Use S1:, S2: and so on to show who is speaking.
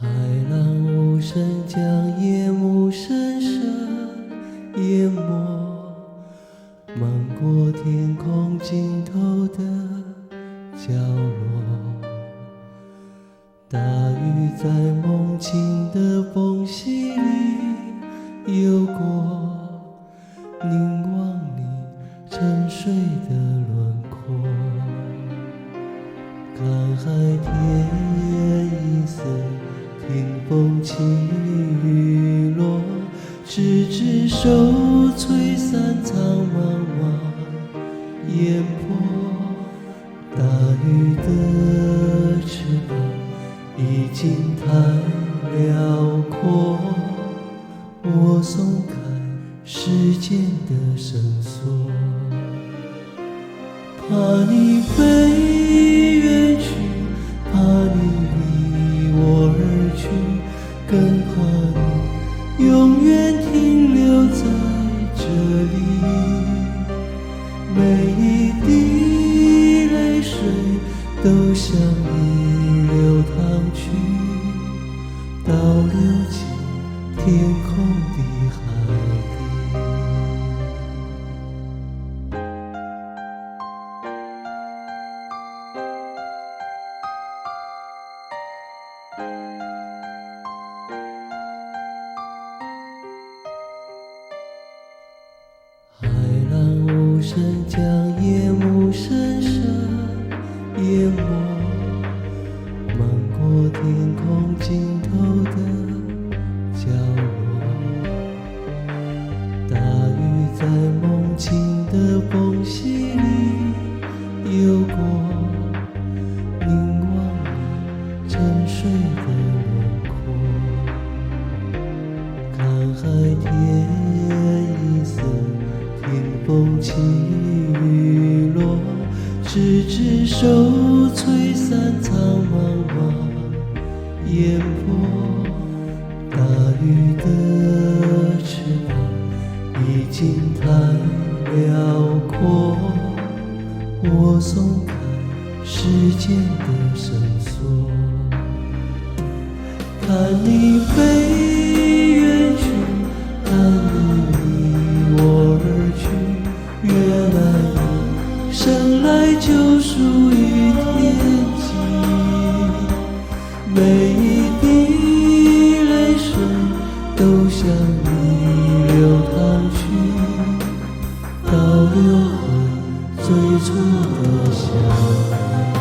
S1: 海浪无声将夜幕深深淹没，漫过天空尽头的角落。大雨在梦境的缝隙里游过，凝望你沉睡的轮廓。看海天一色，听风起雨落，执子手，吹散苍茫茫烟波。大鱼的翅膀已经太辽阔，我松开时间的绳索，怕你飞远去，怕你离我而去，更怕你永远停留在这里。每一滴泪水都向你流淌去，倒流进天空的海底。海浪无声将夜幕深深淹没，漫过天空尽头的角落。大雨在梦境的缝隙里游过，凝望你沉睡的轮廓。看海天一色，听风起雨落，执子手，吹散苍茫茫烟波。大鱼的翅膀已经太辽阔，我松开时间的绳索，看你飞远去，看你离我而去，原来你生来就属于天际。每一滴泪水都向你流淌去，倒流回最初的相遇。